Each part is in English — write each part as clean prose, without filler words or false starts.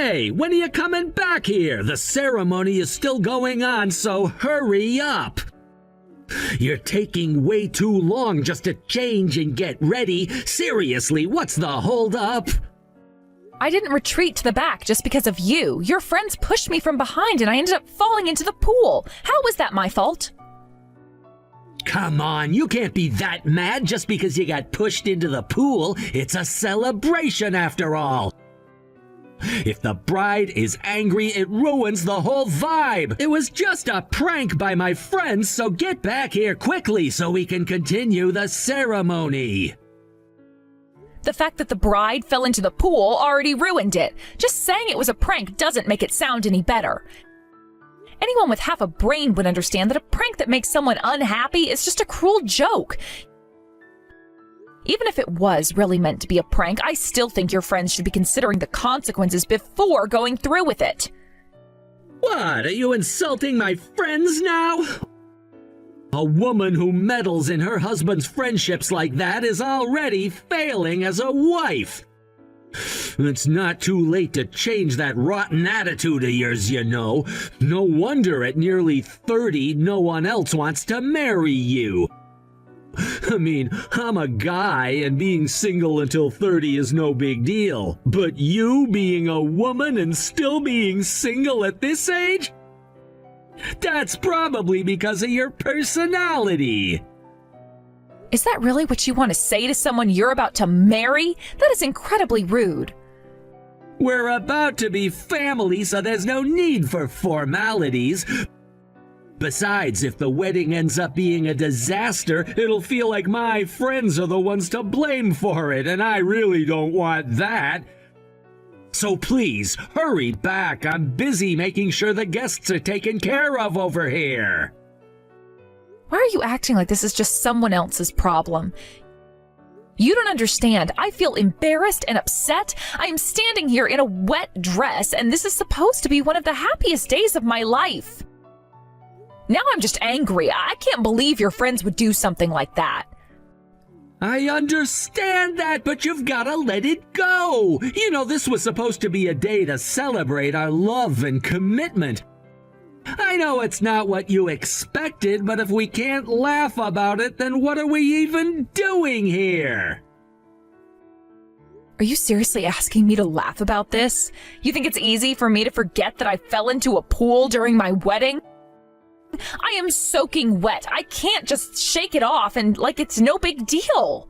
Hey, when are you coming back here? The ceremony is still going on, so hurry up. You're taking way too long just to change and get ready. Seriously, what's the holdup? I didn't retreat to the back just because of you. Your friends pushed me from behind and I ended up falling into the pool. How was that my fault? Come on, you can't be that mad just because you got pushed into the pool. It's a celebration after all. If the bride is angry, it ruins the whole vibe. It was just a prank by my friends, so get back here quickly so we can continue the ceremony. The fact that the bride fell into the pool already ruined it. Just saying it was a prank doesn't make it sound any better. Anyone with half a brain would understand that a prank that makes someone unhappy is just a cruel joke. Even if it was really meant to be a prank, I still think your friends should be considering the consequences before going through with it. What, are you insulting my friends now? A woman who meddles in her husband's friendships like that is already failing as a wife. It's not too late to change that rotten attitude of yours, you know. No wonder at nearly 30, no one else wants to marry you. I mean, I'm a guy, and being single until 30 is no big deal. But you being a woman and still being single at this age? That's probably because of your personality. Is that really what you want to say to someone you're about to marry? That is incredibly rude. We're about to be family, so there's no need for formalities. Besides, if the wedding ends up being a disaster, it'll feel like my friends are the ones to blame for it, and I really don't want that. So please, hurry back. I'm busy making sure the guests are taken care of over here. Why are you acting like this is just someone else's problem? You don't understand. I feel embarrassed and upset. I am standing here in a wet dress, and this is supposed to be one of the happiest days of my life. Now I'm just angry. I can't believe your friends would do something like that. I understand that, but you've got to let it go. You know, this was supposed to be a day to celebrate our love and commitment. I know it's not what you expected, but if we can't laugh about it, then what are we even doing here? Are you seriously asking me to laugh about this? You think it's easy for me to forget that I fell into a pool during my wedding? I am soaking wet. I can't just shake it off and like it's no big deal.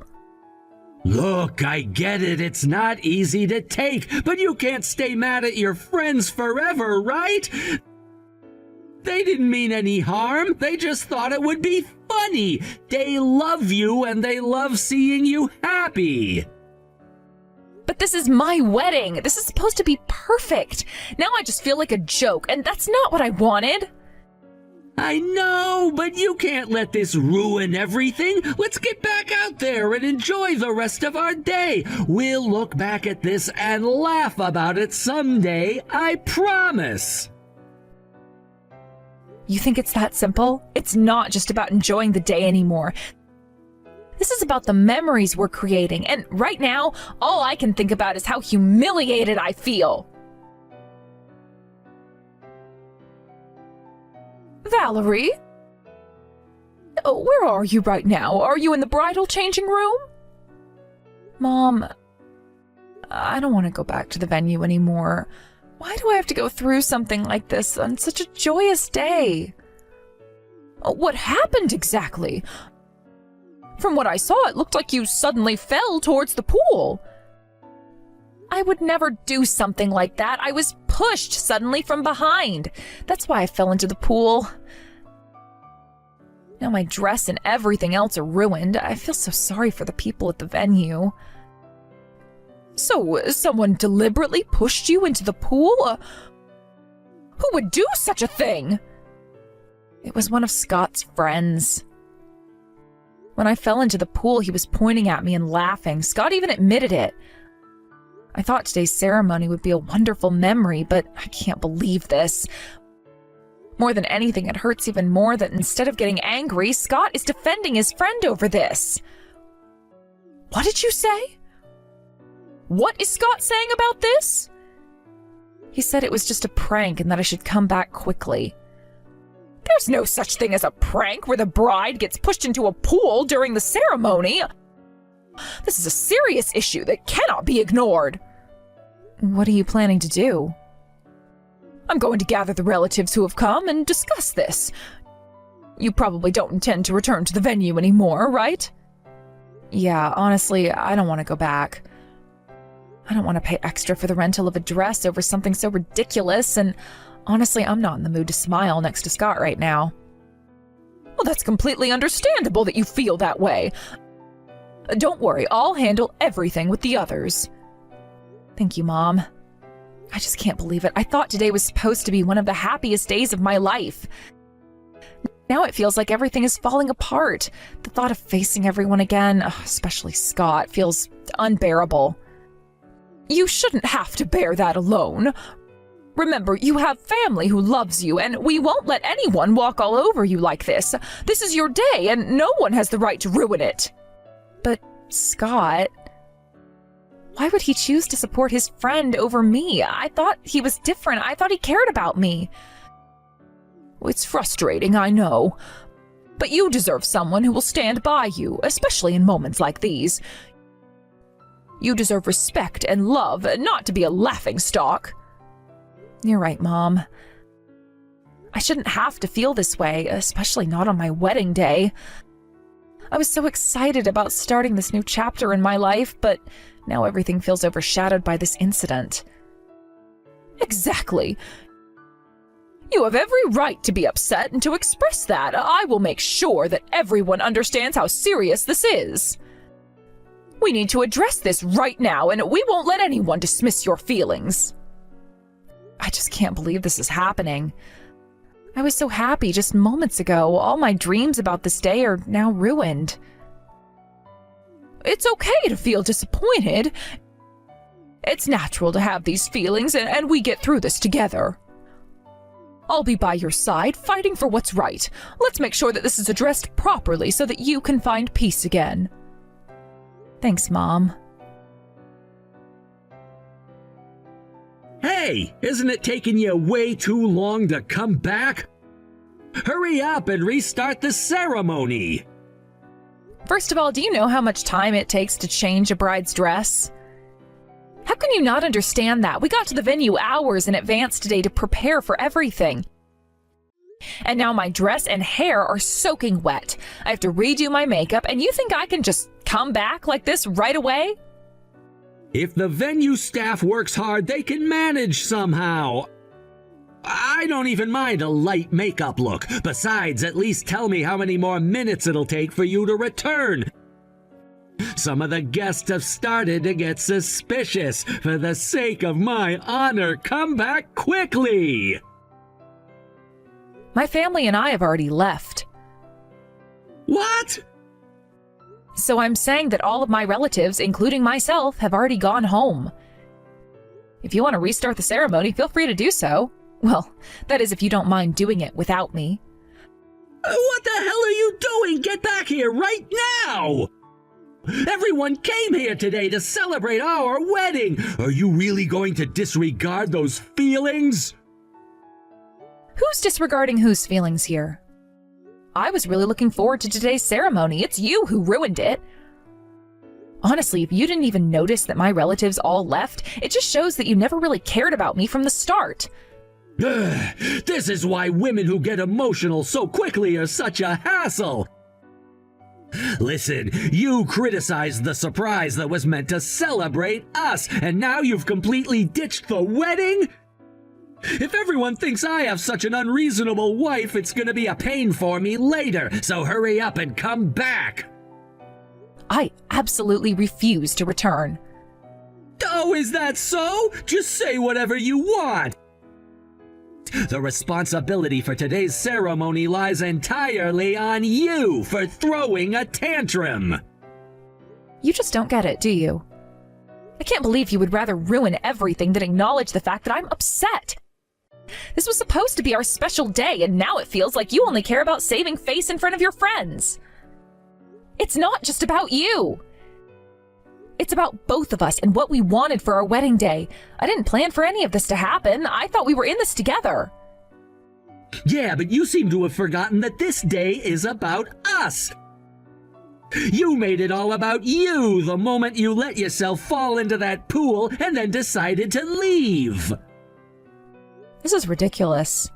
Look, I get it. It's not easy to take, but you can't stay mad at your friends forever, right? They didn't mean any harm. They just thought it would be funny. They love you and they love seeing you happy. But this is my wedding. This is supposed to be perfect. Now I just feel like a joke, and that's not what I wanted. I know, but you can't let this ruin everything. Let's get back out there and enjoy the rest of our day. We'll look back at this and laugh about it someday, I promise. You think it's that simple? It's not just about enjoying the day anymore. This is about the memories we're creating, and right now, all I can think about is how humiliated I feel. Valerie? Oh, where are you right now? Are you in the bridal changing room? Mom, I don't want to go back to the venue anymore. Why do I have to go through something like this on such a joyous day? What happened exactly? From what I saw, it looked like you suddenly fell towards the pool. I would never do something like that. I was pushed suddenly from behind. That's why I fell into the pool. Now my dress and everything else are ruined. I feel so sorry for the people at the venue. So, someone deliberately pushed you into the pool? Who would do such a thing? It was one of Scott's friends. When I fell into the pool, he was pointing at me and laughing. Scott even admitted it. I thought today's ceremony would be a wonderful memory, but I can't believe this. More than anything, it hurts even more that instead of getting angry, Scott is defending his friend over this. What did you say? What is Scott saying about this? He said it was just a prank and that I should come back quickly. There's no such thing as a prank where the bride gets pushed into a pool during the ceremony. This is a serious issue that cannot be ignored. What are you planning to do? I'm going to gather the relatives who have come and discuss this. You probably don't intend to return to the venue anymore, right? Yeah, honestly, I don't want to go back. I don't want to pay extra for the rental of a dress over something so ridiculous, and honestly, I'm not in the mood to smile next to Scott right now. Well, that's completely understandable that you feel that way. Don't worry, I'll handle everything with the others. Thank you, Mom. I just can't believe it. I thought today was supposed to be one of the happiest days of my life. Now it feels like everything is falling apart. The thought of facing everyone again, especially Scott, feels unbearable. You shouldn't have to bear that alone. Remember, you have family who loves you, and we won't let anyone walk all over you like this. This is your day, and no one has the right to ruin it. But Scott... why would he choose to support his friend over me? I thought he was different. I thought he cared about me. It's frustrating, I know. But you deserve someone who will stand by you, especially in moments like these. You deserve respect and love, not to be a laughingstock. You're right, Mom. I shouldn't have to feel this way, especially not on my wedding day. I was so excited about starting this new chapter in my life, but now everything feels overshadowed by this incident. Exactly. You have every right to be upset and to express that. I will make sure that everyone understands how serious this is. We need to address this right now, and we won't let anyone dismiss your feelings. I just can't believe this is happening. I was so happy just moments ago. All my dreams about this day are now ruined. It's okay to feel disappointed. It's natural to have these feelings, and we get through this together. I'll be by your side, fighting for what's right. Let's make sure that this is addressed properly so that you can find peace again. Thanks, Mom. Hey, isn't it taking you way too long to come back? Hurry up and restart the ceremony! First of all, do you know how much time it takes to change a bride's dress? How can you not understand that? We got to the venue hours in advance today to prepare for everything. And now my dress and hair are soaking wet. I have to redo my makeup, and you think I can just come back like this right away? If the venue staff works hard, they can manage somehow. I don't even mind a light makeup look. Besides, at least tell me how many more minutes it'll take for you to return. Some of the guests have started to get suspicious. For the sake of my honor, come back quickly! My family and I have already left. What? So I'm saying that all of my relatives, including myself, have already gone home. If you want to restart the ceremony, feel free to do so. Well, that is if you don't mind doing it without me. What the hell are you doing? Get back here right now! Everyone came here today to celebrate our wedding. Are you really going to disregard those feelings? Who's disregarding whose feelings here? I was really looking forward to today's ceremony. It's you who ruined it. Honestly, if you didn't even notice that my relatives all left, it just shows that you never really cared about me from the start. This is why women who get emotional so quickly are such a hassle. Listen, you criticized the surprise that was meant to celebrate us, and now you've completely ditched the wedding? If everyone thinks I have such an unreasonable wife, it's gonna be a pain for me later, so hurry up and come back! I absolutely refuse to return. Oh, is that so? Just say whatever you want! The responsibility for today's ceremony lies entirely on you for throwing a tantrum! You just don't get it, do you? I can't believe you would rather ruin everything than acknowledge the fact that I'm upset. This was supposed to be our special day, and now it feels like you only care about saving face in front of your friends. It's not just about you. It's about both of us and what we wanted for our wedding day. I didn't plan for any of this to happen. I thought we were in this together. Yeah, but you seem to have forgotten that this day is about us. You made it all about you the moment you let yourself fall into that pool and then decided to leave. This is ridiculous.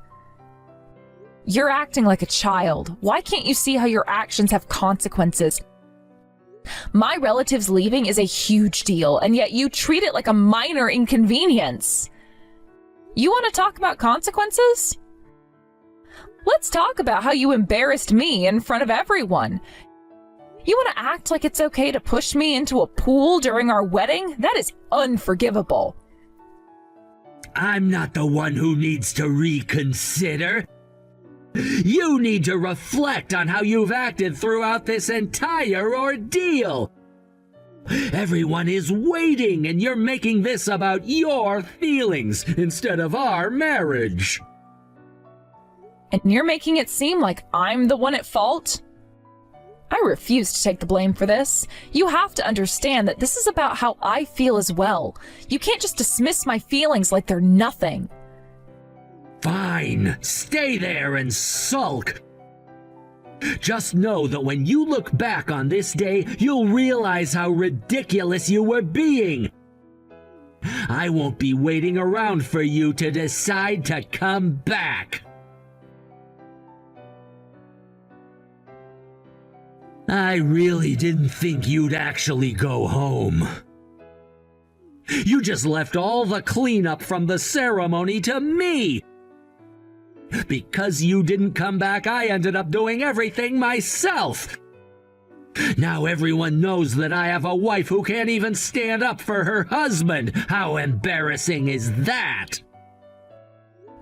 You're acting like a child. Why can't you see how your actions have consequences? My relatives leaving is a huge deal, and yet you treat it like a minor inconvenience. You want to talk about consequences? Let's talk about how you embarrassed me in front of everyone. You want to act like it's okay to push me into a pool during our wedding? That is unforgivable. I'm not the one who needs to reconsider. You need to reflect on how you've acted throughout this entire ordeal. Everyone is waiting, and you're making this about your feelings instead of our marriage. And you're making it seem like I'm the one at fault? I refuse to take the blame for this. You have to understand that this is about how I feel as well. You can't just dismiss my feelings like they're nothing. Fine, stay there and sulk. Just know that when you look back on this day, you'll realize how ridiculous you were being. I won't be waiting around for you to decide to come back. I really didn't think you'd actually go home. You just left all the cleanup from the ceremony to me. Because you didn't come back, I ended up doing everything myself. Now everyone knows that I have a wife who can't even stand up for her husband. How embarrassing is that?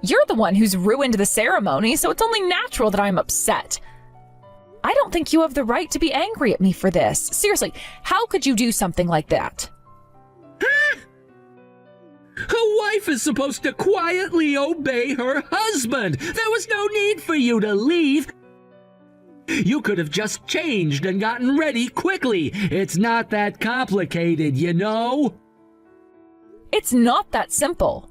You're the one who's ruined the ceremony, so it's only natural that I'm upset. I don't think you have the right to be angry at me for this. Seriously, how could you do something like that? A wife is supposed to quietly obey her husband. There was no need for you to leave. You could have just changed and gotten ready quickly. It's not that complicated, you know? It's not that simple.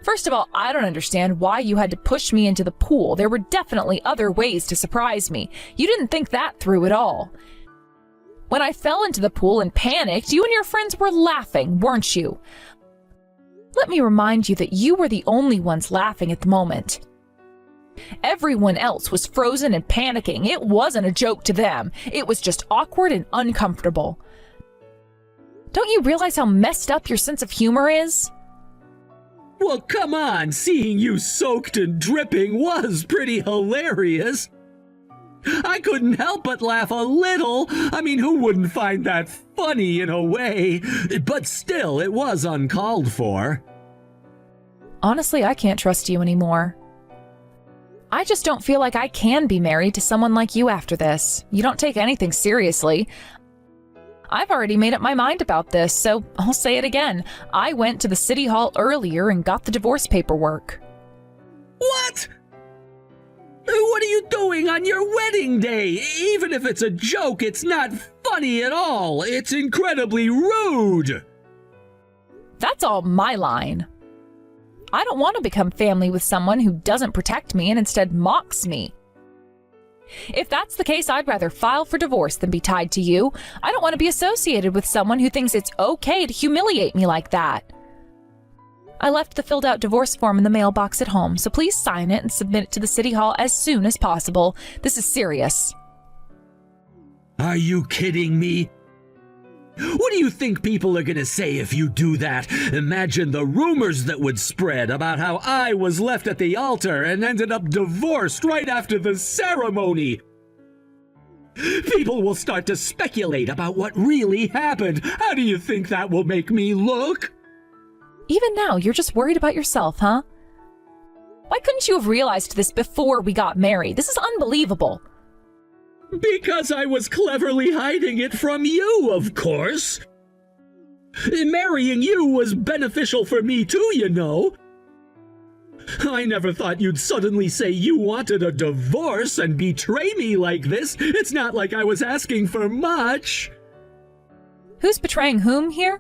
First of all, I don't understand why you had to push me into the pool. There were definitely other ways to surprise me. You didn't think that through at all. When I fell into the pool and panicked, you and your friends were laughing, weren't you? Let me remind you that you were the only ones laughing at the moment. Everyone else was frozen and panicking. It wasn't a joke to them. It was just awkward and uncomfortable. Don't you realize how messed up your sense of humor is? Well, come on, seeing you soaked and dripping was pretty hilarious. I couldn't help but laugh a little. I mean, who wouldn't find that funny in a way? But still, it was uncalled for. Honestly, I can't trust you anymore. I just don't feel like I can be married to someone like you after this. You don't take anything seriously. I've already made up my mind about this, so I'll say it again. I went to the city hall earlier and got the divorce paperwork. What? What are you doing on your wedding day? Even if it's a joke, it's not funny at all. It's incredibly rude. That's all my line. I don't want to become family with someone who doesn't protect me and instead mocks me. If that's the case, I'd rather file for divorce than be tied to you. I don't want to be associated with someone who thinks it's okay to humiliate me like that. I left the filled out divorce form in the mailbox at home, so please sign it and submit it to the city hall as soon as possible. This is serious. Are you kidding me? What do you think people are going to say if you do that? Imagine the rumors that would spread about how I was left at the altar and ended up divorced right after the ceremony. People will start to speculate about what really happened. How do you think that will make me look? Even now, you're just worried about yourself, huh? Why couldn't you have realized this before we got married? This is unbelievable. Because I was cleverly hiding it from you, of course. Marrying you was beneficial for me too, you know. I never thought you'd suddenly say you wanted a divorce and betray me like this. It's not like I was asking for much. Who's betraying whom here?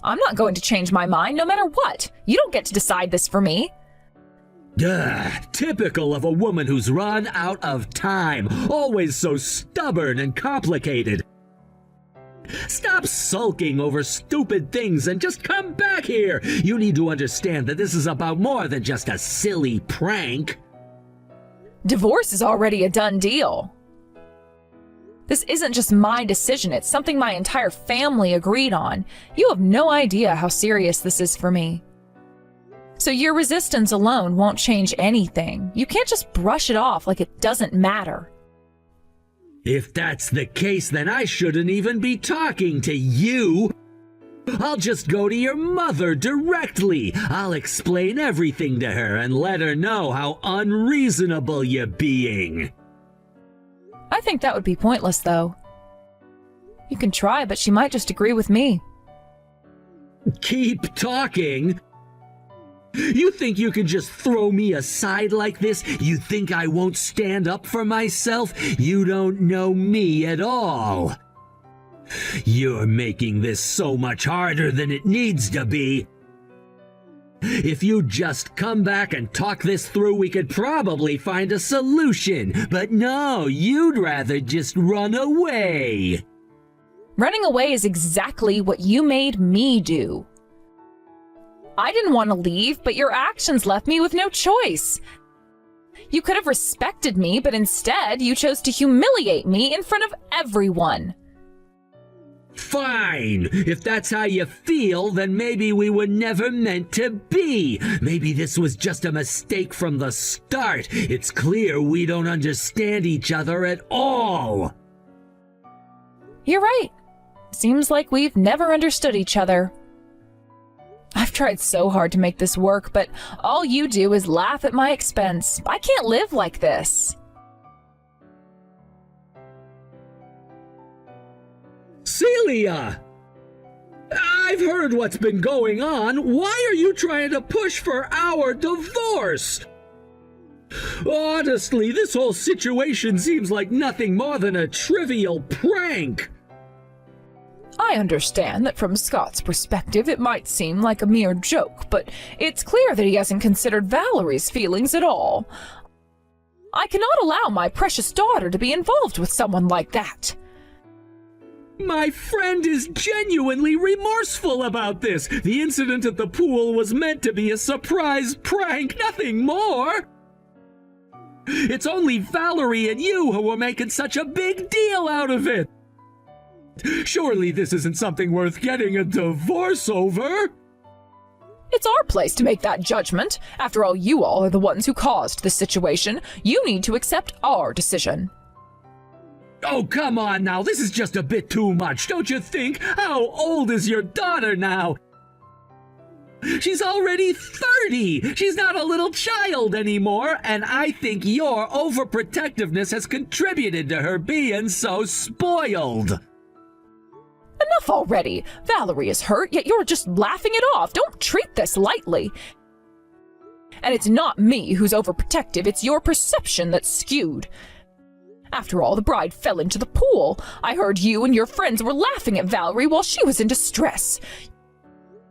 I'm not going to change my mind no matter what. You don't get to decide this for me. Typical of a woman who's run out of time. Always so stubborn and complicated. Stop sulking over stupid things and just come back here. You need to understand that this is about more than just a silly prank. Divorce is already a done deal. This isn't just my decision, it's something my entire family agreed on. You have no idea how serious this is for me. So your resistance alone won't change anything. You can't just brush it off like it doesn't matter. If that's the case, then I shouldn't even be talking to you. I'll just go to your mother directly. I'll explain everything to her and let her know how unreasonable you're being. I think that would be pointless, though. You can try, but she might just agree with me. Keep talking? You think you can just throw me aside like this? You think I won't stand up for myself? You don't know me at all. You're making this so much harder than it needs to be. If you'd just come back and talk this through, we could probably find a solution. But no, you'd rather just run away. Running away is exactly what you made me do. I didn't want to leave, but your actions left me with no choice. You could have respected me, but instead you chose to humiliate me in front of everyone. Fine! If that's how you feel, then maybe we were never meant to be. Maybe this was just a mistake from the start. It's clear we don't understand each other at all. You're right. Seems like we've never understood each other. I've tried so hard to make this work, but all you do is laugh at my expense. I can't live like this. Celia! I've heard what's been going on. Why are you trying to push for our divorce? Honestly, this whole situation seems like nothing more than a trivial prank. I understand that from Scott's perspective it might seem like a mere joke, but it's clear that he hasn't considered Valerie's feelings at all. I cannot allow my precious daughter to be involved with someone like that. My friend is genuinely remorseful about this. The incident at the pool was meant to be a surprise prank, nothing more. It's only Valerie and you who are making such a big deal out of it. Surely this isn't something worth getting a divorce over. It's our place to make that judgment. After all, you all are the ones who caused this situation. You need to accept our decision. Oh, come on now. This is just a bit too much, don't you think? How old is your daughter now? She's already 30. She's not a little child anymore, and I think your overprotectiveness has contributed to her being so spoiled. Enough already. Valerie is hurt, yet you're just laughing it off. Don't treat this lightly. And it's not me who's overprotective, it's your perception that's skewed. After all, the bride fell into the pool. I heard you and your friends were laughing at Valerie while she was in distress.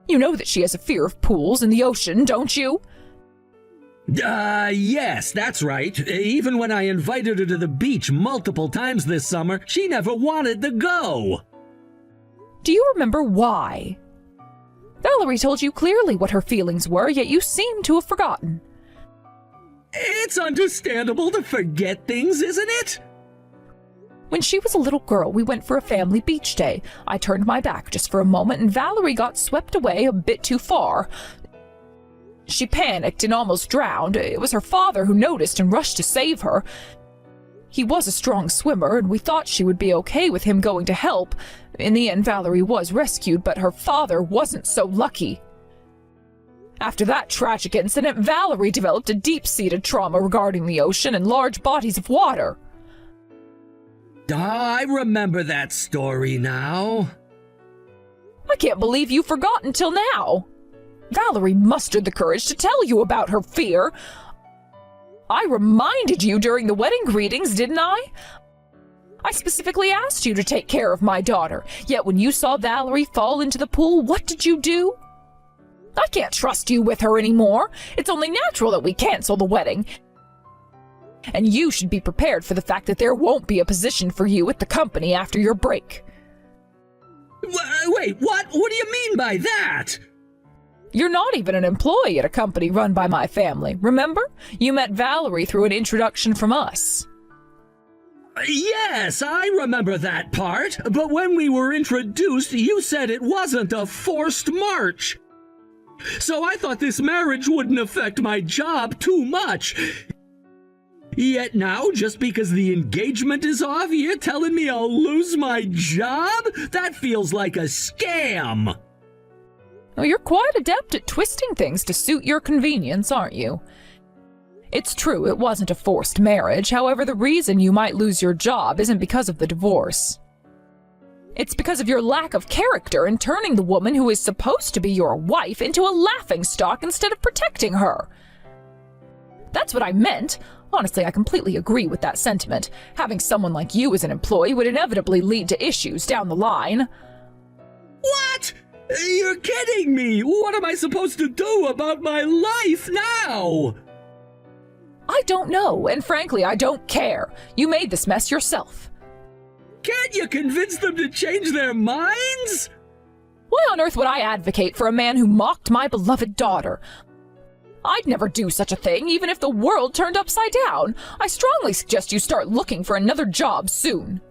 You know that she has a fear of pools and the ocean, don't you? Yes, that's right. Even when I invited her to the beach multiple times this summer, she never wanted to go. Do you remember why? Valerie told you clearly what her feelings were, yet you seem to have forgotten. It's understandable to forget things, isn't it? When she was a little girl, we went for a family beach day. I turned my back just for a moment, and Valerie got swept away a bit too far. She panicked and almost drowned. It was her father who noticed and rushed to save her. He was a strong swimmer, and we thought she would be okay with him going to help. In the end, Valerie was rescued, but her father wasn't so lucky. After that tragic incident, Valerie developed a deep-seated trauma regarding the ocean and large bodies of water. I remember that story now. I can't believe you forgot until now. Valerie mustered the courage to tell you about her fear. I reminded you during the wedding greetings, didn't I? I specifically asked you to take care of my daughter, yet when you saw Valerie fall into the pool, what did you do? I can't trust you with her anymore. It's only natural that we cancel the wedding. And you should be prepared for the fact that there won't be a position for you at the company after your break. Wait, what? What do you mean by that? You're not even an employee at a company run by my family, remember? You met Valerie through an introduction from us. Yes, I remember that part, but when we were introduced, you said it wasn't a forced march. So I thought this marriage wouldn't affect my job too much. Yet now, just because the engagement is off, you're telling me I'll lose my job? That feels like a scam. Well, you're quite adept at twisting things to suit your convenience, aren't you? It's true, it wasn't a forced marriage. However, the reason you might lose your job isn't because of the divorce. It's because of your lack of character in turning the woman who is supposed to be your wife into a laughingstock instead of protecting her. That's what I meant. Honestly, I completely agree with that sentiment. Having someone like you as an employee would inevitably lead to issues down the line. What? You're kidding me! What am I supposed to do about my life now? I don't know, and frankly, I don't care. You made this mess yourself. Can't you convince them to change their minds? Why on earth would I advocate for a man who mocked my beloved daughter? I'd never do such a thing, even if the world turned upside down. I strongly suggest you start looking for another job soon.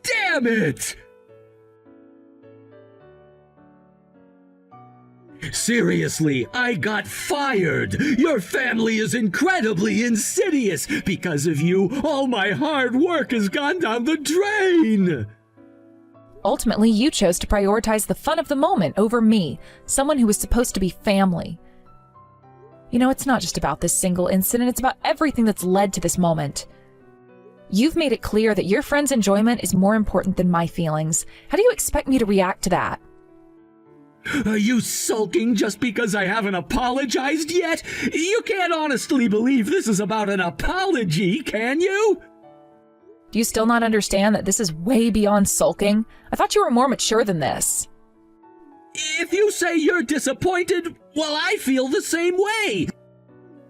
Damn it! Seriously, I got fired. Your family is incredibly insidious. Because of you, all my hard work has gone down the drain. Ultimately, you chose to prioritize the fun of the moment over me, someone who was supposed to be family. You know, it's not just about this single incident, it's about everything that's led to this moment. You've made it clear that your friend's enjoyment is more important than my feelings. How do you expect me to react to that? Are you sulking just because I haven't apologized yet? You can't honestly believe this is about an apology, can you? Do you still not understand that this is way beyond sulking? I thought you were more mature than this. If you say you're disappointed, well, I feel the same way.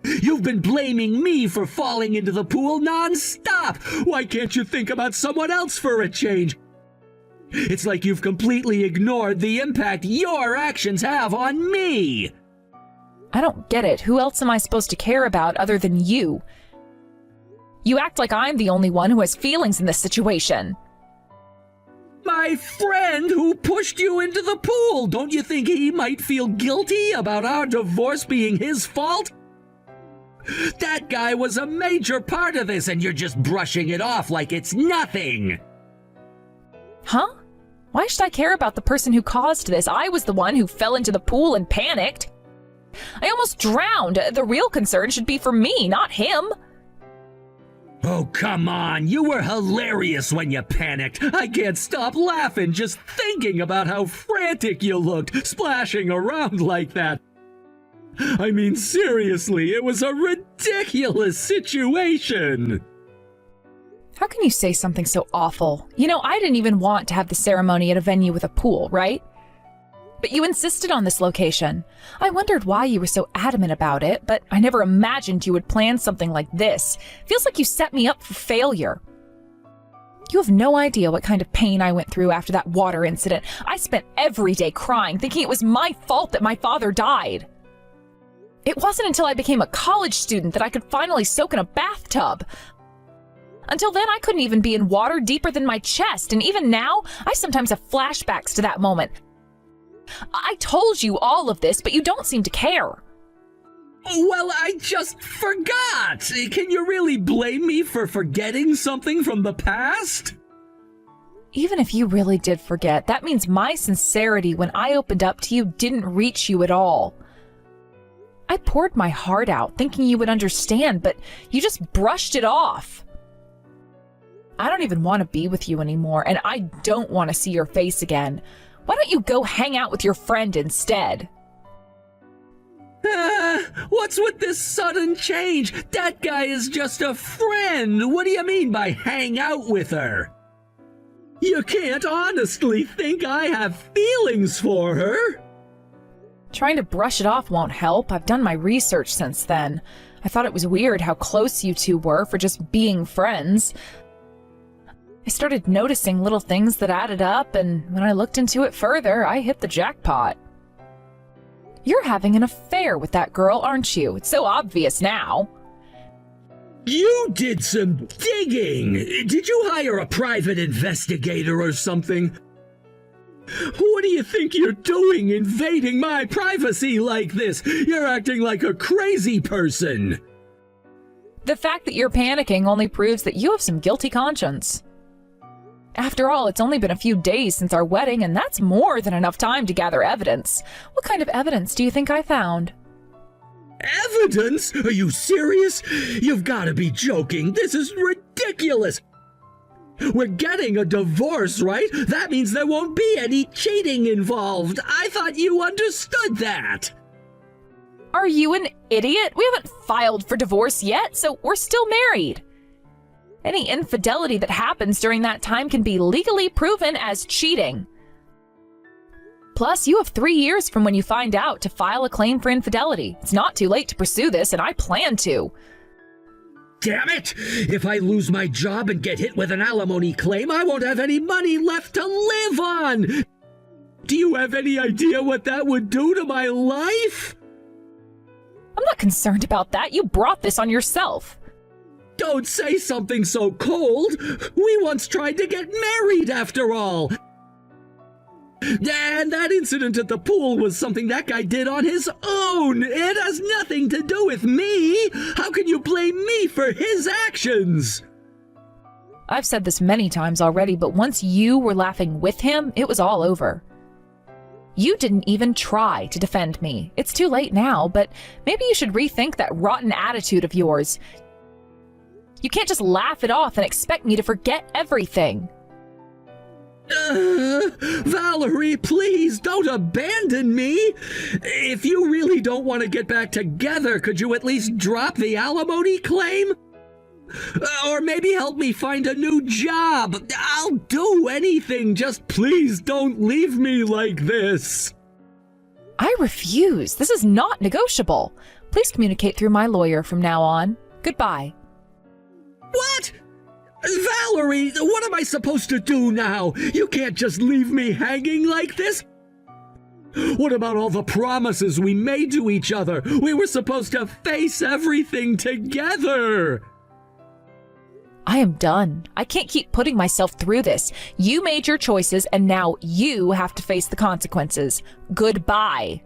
You've been blaming me for falling into the pool non-stop. Why can't you think about someone else for a change? It's like you've completely ignored the impact your actions have on me. I don't get it. Who else am I supposed to care about other than you? You act like I'm the only one who has feelings in this situation. My friend who pushed you into the pool. Don't you think he might feel guilty about our divorce being his fault? That guy was a major part of this, and you're just brushing it off like it's nothing. Huh? Why should I care about the person who caused this? I was the one who fell into the pool and panicked. I almost drowned. The real concern should be for me, not him. Oh, come on. You were hilarious when you panicked. I can't stop laughing just thinking about how frantic you looked, splashing around like that. I mean, seriously, it was a ridiculous situation. How can you say something so awful? You know, I didn't even want to have the ceremony at a venue with a pool, right? But you insisted on this location. I wondered why you were so adamant about it, but I never imagined you would plan something like this. Feels like you set me up for failure. You have no idea what kind of pain I went through after that water incident. I spent every day crying, thinking it was my fault that my father died. It wasn't until I became a college student that I could finally soak in a bathtub. Until then, I couldn't even be in water deeper than my chest, and even now, I sometimes have flashbacks to that moment. I told you all of this, but you don't seem to care. Well, I just forgot. Can you really blame me for forgetting something from the past? Even if you really did forget, that means my sincerity when I opened up to you didn't reach you at all. I poured my heart out, thinking you would understand, but you just brushed it off. I don't even want to be with you anymore, and I don't want to see your face again. Why don't you go hang out with your friend instead? What What's with this sudden change? That guy is just a friend. What do you mean by hang out with her? You can't honestly think I have feelings for her? Trying to brush it off won't help. I've done my research since then. I thought it was weird how close you two were for just being friends. I started noticing little things that added up, and when I looked into it further, I hit the jackpot. You're having an affair with that girl, aren't you? It's so obvious now. You did some digging! Did you hire a private investigator or something? What do you think you're doing, invading my privacy like this? You're acting like a crazy person! The fact that you're panicking only proves that you have some guilty conscience. After all, it's only been a few days since our wedding, and that's more than enough time to gather evidence. What kind of evidence do you think I found? Evidence? Are you serious? You've got to be joking. This is ridiculous. We're getting a divorce, right? That means there won't be any cheating involved. I thought you understood that. Are you an idiot? We haven't filed for divorce yet, so we're still married. Any infidelity that happens during that time can be legally proven as cheating. Plus, you have 3 years from when you find out to file a claim for infidelity. It's not too late to pursue this, and I plan to. Damn it! If I lose my job and get hit with an alimony claim, I won't have any money left to live on! Do you have any idea what that would do to my life? I'm not concerned about that. You brought this on yourself. Don't say something so cold! We once tried to get married, after all! And that incident at the pool was something that guy did on his own! It has nothing to do with me! How can you blame me for his actions? I've said this many times already, but once you were laughing with him, it was all over. You didn't even try to defend me. It's too late now, but maybe you should rethink that rotten attitude of yours. You can't just laugh it off and expect me to forget everything. Valerie, please don't abandon me. If you really don't want to get back together, could you at least drop the alimony claim? Or maybe help me find a new job. I'll do anything. Just please don't leave me like this. I refuse. This is not negotiable. Please communicate through my lawyer from now on. Goodbye. What? Valerie, what am I supposed to do now? You can't just leave me hanging like this. What about all the promises we made to each other? We were supposed to face everything together. I am done. I can't keep putting myself through this. You made your choices, and now you have to face the consequences. Goodbye.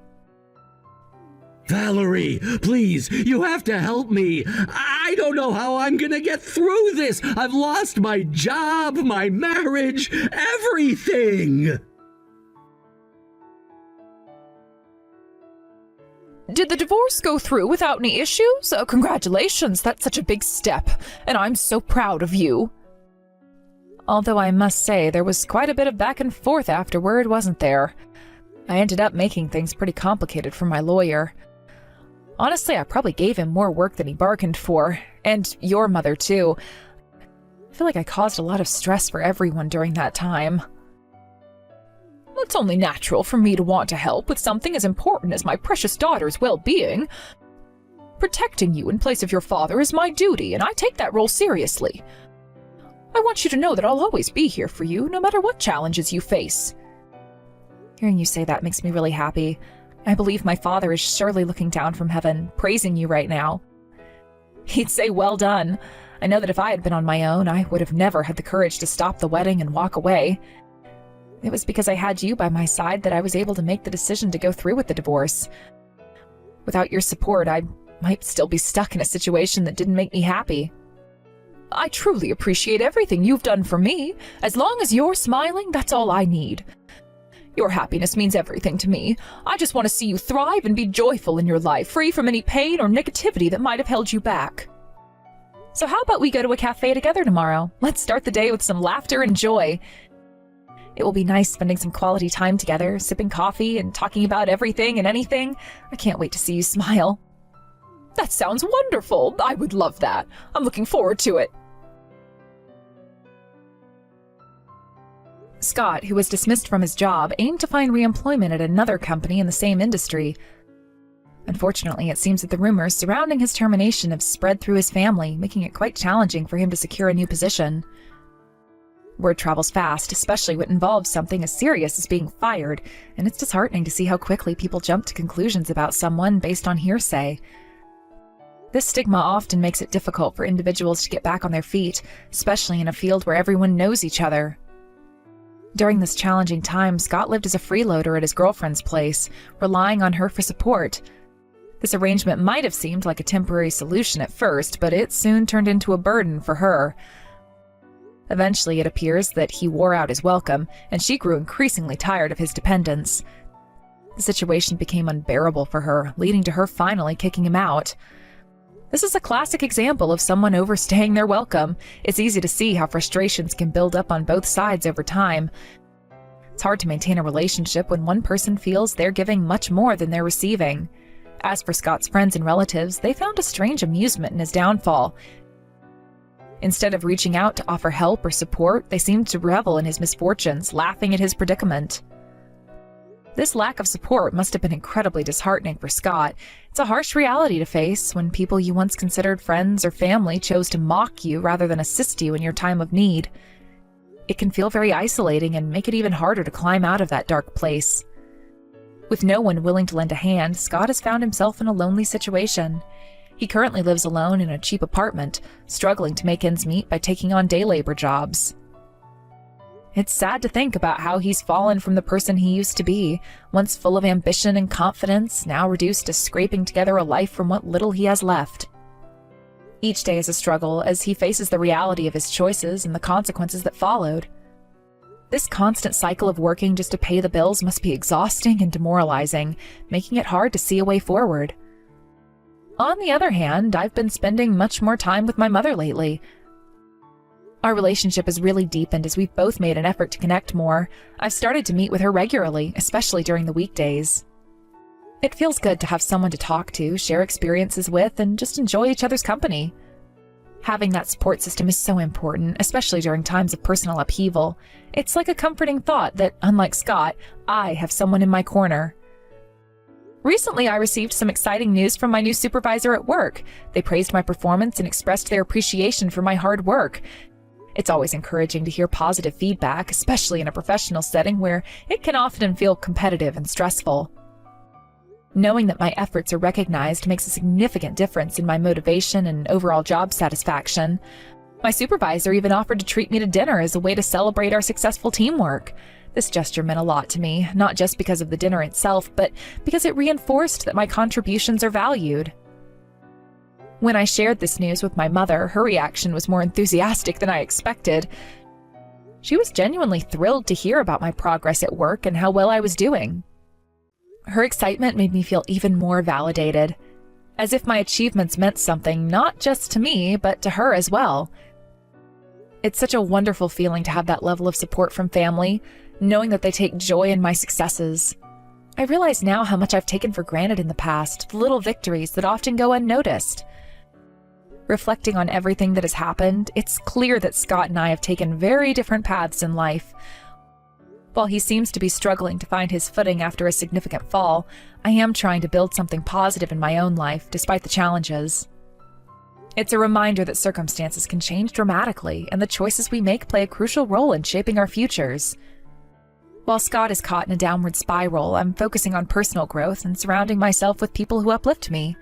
Valerie, please, you have to help me. I don't know how I'm gonna get through this. I've lost my job, my marriage, everything. Did the divorce go through without any issues? Congratulations, that's such a big step, and I'm so proud of you. Although I must say, there was quite a bit of back and forth afterward, wasn't there? I ended up making things pretty complicated for my lawyer. Honestly, I probably gave him more work than he bargained for, and your mother too. I feel like I caused a lot of stress for everyone during that time. It's only natural for me to want to help with something as important as my precious daughter's well-being. Protecting you in place of your father is my duty, and I take that role seriously. I want you to know that I'll always be here for you, no matter what challenges you face. Hearing you say that makes me really happy. I believe my father is surely looking down from heaven, praising you right now. He'd say, well done. I know that if I had been on my own, I would have never had the courage to stop the wedding and walk away. It was because I had you by my side that I was able to make the decision to go through with the divorce. Without your support, I might still be stuck in a situation that didn't make me happy. I truly appreciate everything you've done for me. As long as you're smiling, that's all I need. Your happiness means everything to me. I just want to see you thrive and be joyful in your life, free from any pain or negativity that might have held you back. So how about we go to a cafe together tomorrow? Let's start the day with some laughter and joy. It will be nice spending some quality time together, sipping coffee and talking about everything and anything. I can't wait to see you smile. That sounds wonderful. I would love that. I'm looking forward to it. Scott, who was dismissed from his job, aimed to find re-employment at another company in the same industry. Unfortunately, it seems that the rumors surrounding his termination have spread through his family, making it quite challenging for him to secure a new position. Word travels fast, especially when it involves something as serious as being fired, and it's disheartening to see how quickly people jump to conclusions about someone based on hearsay. This stigma often makes it difficult for individuals to get back on their feet, especially in a field where everyone knows each other. During this challenging time, Scott lived as a freeloader at his girlfriend's place, relying on her for support. This arrangement might have seemed like a temporary solution at first, but it soon turned into a burden for her. Eventually, it appears that he wore out his welcome, and she grew increasingly tired of his dependence. The situation became unbearable for her, leading to her finally kicking him out. This is a classic example of someone overstaying their welcome. It's easy to see how frustrations can build up on both sides over time. It's hard to maintain a relationship when one person feels they're giving much more than they're receiving. As for Scott's friends and relatives, they found a strange amusement in his downfall. Instead of reaching out to offer help or support, they seemed to revel in his misfortunes, laughing at his predicament. This lack of support must have been incredibly disheartening for Scott. It's a harsh reality to face when people you once considered friends or family chose to mock you rather than assist you in your time of need. It can feel very isolating and make it even harder to climb out of that dark place. With no one willing to lend a hand, Scott has found himself in a lonely situation. He currently lives alone in a cheap apartment, struggling to make ends meet by taking on day labor jobs. It's sad to think about how he's fallen from the person he used to be, once full of ambition and confidence, now reduced to scraping together a life from what little he has left. Each day is a struggle as he faces the reality of his choices and the consequences that followed. This constant cycle of working just to pay the bills must be exhausting and demoralizing, making it hard to see a way forward. On the other hand, I've been spending much more time with my mother lately. Our relationship has really deepened as we've both made an effort to connect more. I've started to meet with her regularly, especially during the weekdays. It feels good to have someone to talk to, share experiences with, and just enjoy each other's company. Having that support system is so important, especially during times of personal upheaval. It's like a comforting thought that, unlike Scott, I have someone in my corner. Recently, I received some exciting news from my new supervisor at work. They praised my performance and expressed their appreciation for my hard work. It's always encouraging to hear positive feedback, especially in a professional setting where it can often feel competitive and stressful. Knowing that my efforts are recognized makes a significant difference in my motivation and overall job satisfaction. My supervisor even offered to treat me to dinner as a way to celebrate our successful teamwork. This gesture meant a lot to me, not just because of the dinner itself, but because it reinforced that my contributions are valued. When I shared this news with my mother, her reaction was more enthusiastic than I expected. She was genuinely thrilled to hear about my progress at work and how well I was doing. Her excitement made me feel even more validated, as if my achievements meant something not just to me, but to her as well. It's such a wonderful feeling to have that level of support from family, knowing that they take joy in my successes. I realize now how much I've taken for granted in the past, the little victories that often go unnoticed. Reflecting on everything that has happened, it's clear that Scott and I have taken very different paths in life. While he seems to be struggling to find his footing after a significant fall, I am trying to build something positive in my own life, despite the challenges. It's a reminder that circumstances can change dramatically, and the choices we make play a crucial role in shaping our futures. While Scott is caught in a downward spiral, I'm focusing on personal growth and surrounding myself with people who uplift me.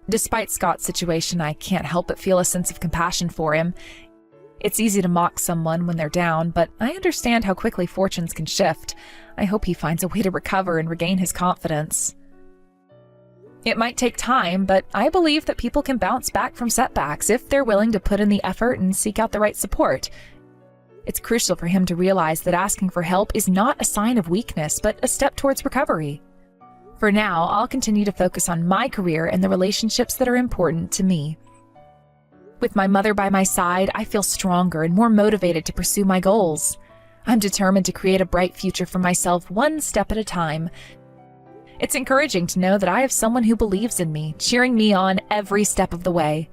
Despite Scott's situation, I can't help but feel a sense of compassion for him. It's easy to mock someone when they're down, but I understand how quickly fortunes can shift. I hope he finds a way to recover and regain his confidence. It might take time, but I believe that people can bounce back from setbacks if they're willing to put in the effort and seek out the right support. It's crucial for him to realize that asking for help is not a sign of weakness, but a step towards recovery. For now, I'll continue to focus on my career and the relationships that are important to me. With my mother by my side, I feel stronger and more motivated to pursue my goals. I'm determined to create a bright future for myself one step at a time. It's encouraging to know that I have someone who believes in me, cheering me on every step of the way.